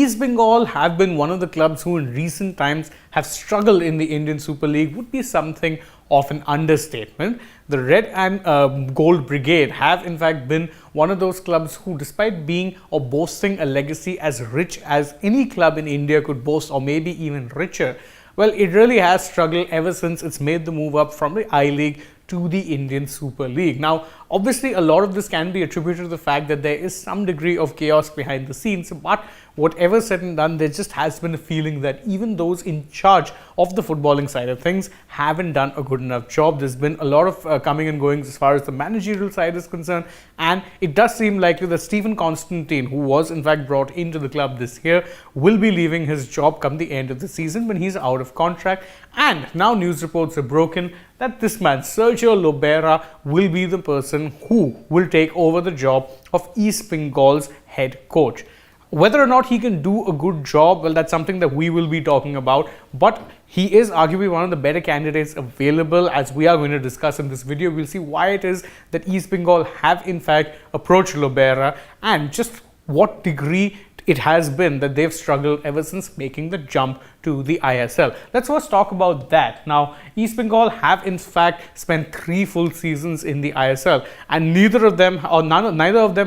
East Bengal have been one of the clubs who in recent times have struggled in the Indian Super League would be something of an understatement. The Red and Gold Brigade have in fact been one of those clubs who, despite being or boasting a legacy as rich as any club in India could boast, or maybe even richer, well, it really has struggled ever since it's made the move up from the I-League to the Indian Super League. Now, obviously, a lot of this can be attributed to the fact that there is some degree of chaos behind the scenes, but whatever said and done, there just has been a feeling that even those in charge of the footballing side of things haven't done a good enough job. There's been a lot of coming and goings as far as the managerial side is concerned, and it does seem likely that Stephen Constantine, who was in fact brought into the club this year, will be leaving his job come the end of the season when he's out of contract. And now news reports are broken that this man, Sergio Lobera, will be the person who will take over the job of East Bengal's head coach. Whether or not he can do a good job, well, that's something that we will be talking about, but he is arguably one of the better candidates available, as we are going to discuss in this video. We'll see why it is that East Bengal have in fact approached Lobera and just what degree it has been that they've struggled ever since making the jump to the ISL. Let's first talk about that. Now, East Bengal have in fact spent 3 full seasons in the ISL, and neither of them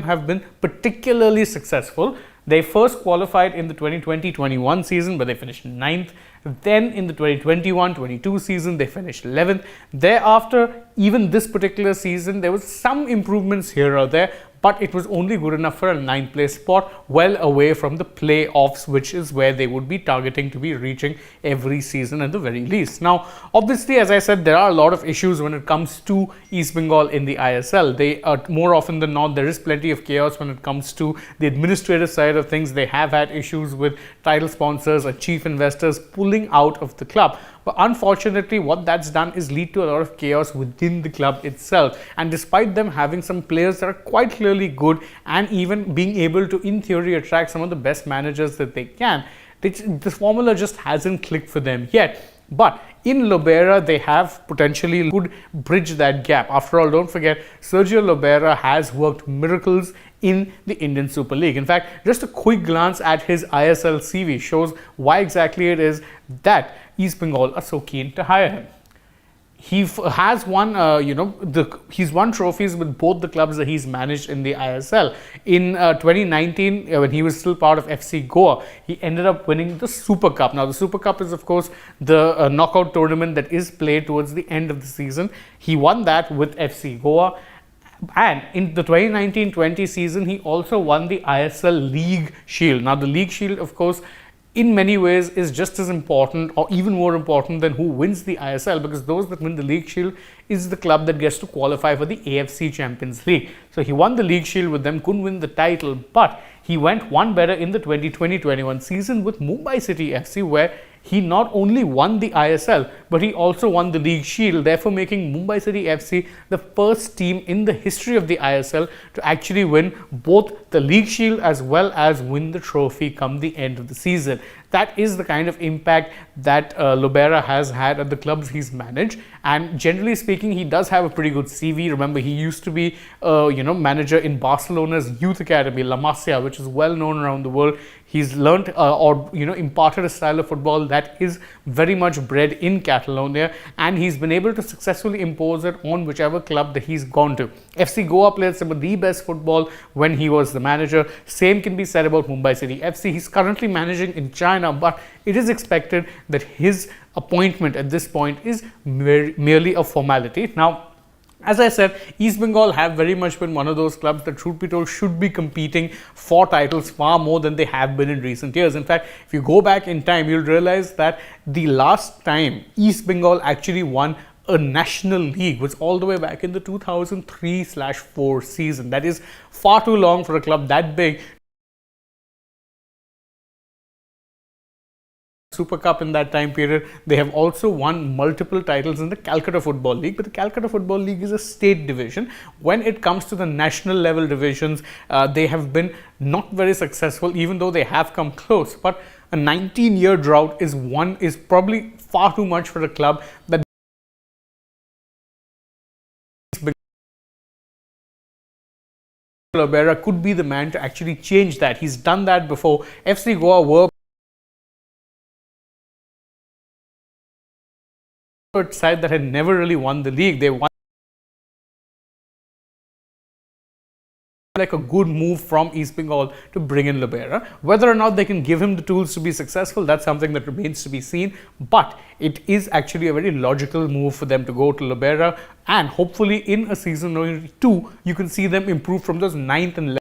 have been particularly successful. They first qualified in the 2020-21 season, but they finished 9th. Then in the 2021-22 season, they finished 11th. Thereafter, even this particular season, there was some improvements here or there, but it was only good enough for a 9th place spot, well away from the playoffs, which is where they would be targeting to be reaching every season at the very least. Now, obviously, as I said, there are a lot of issues when it comes to East Bengal in the ISL. They are more often than not, there is plenty of chaos when it comes to the administrative side of things. They have had issues with title sponsors and chief investors pulling out of the club. But unfortunately, what that's done is lead to a lot of chaos within the club itself. And despite them having some players that are quite clearly good and even being able to, in theory, attract some of the best managers that they can, the formula just hasn't clicked for them yet. But in Lobera, they have potentially could bridge that gap. After all, don't forget, Sergio Lobera has worked miracles in the Indian Super League. In fact, just a quick glance at his ISL CV shows why exactly it is that East Bengal are so keen to hire him. He has won, he's won trophies with both the clubs that he's managed in the ISL. In 2019, when he was still part of FC Goa, he ended up winning the Super Cup. Now, the Super Cup is, of course, the knockout tournament that is played towards the end of the season. He won that with FC Goa. And in the 2019-20 season, he also won the ISL League Shield. Now, the League Shield, of course, in many ways is just as important or even more important than who wins the ISL, because those that win the League Shield is the club that gets to qualify for the AFC Champions League. So he won the League Shield with them, couldn't win the title, but he went one better in the 2020-21 season with Mumbai City FC, where he not only won the ISL, but he also won the League Shield, therefore making Mumbai City FC the first team in the history of the ISL to actually win both the League Shield as well as win the trophy come the end of the season. That is the kind of impact that Lobera has had at the clubs he's managed, and generally speaking, he does have a pretty good CV. Remember, he used to be manager in Barcelona's youth academy, La Masia, which is well known around the world. He's learnt imparted a style of football that is very much bred in Catalonia, and he's been able to successfully impose it on whichever club that he's gone to. FC Goa played some of the best football when he was the manager. Same can be said about Mumbai City FC. He's currently managing in China, but it is expected that his appointment at this point is merely a formality. Now, as I said, East Bengal have very much been one of those clubs that, truth be told, should be competing for titles far more than they have been in recent years. In fact, if you go back in time, you'll realize that the last time East Bengal actually won a national league was all the way back in the 2003/4 season. That is far too long for a club that big. Super Cup in that time period. They have also won multiple titles in the Calcutta Football League, but the Calcutta Football League is a state division. When it comes to the national level divisions, they have been not very successful, even though they have come close. But a 19-year drought is probably far too much for a club that Lobera could be the man to actually change that. He's done that before. FC Goa were a side that had never really won the league. They won like a good move from East Bengal to bring in Lobera. Whether or not they can give him the tools to be successful, that's something that remains to be seen. But it is actually a very logical move for them to go to Lobera, and hopefully in a season or two, you can see them improve from those 9th and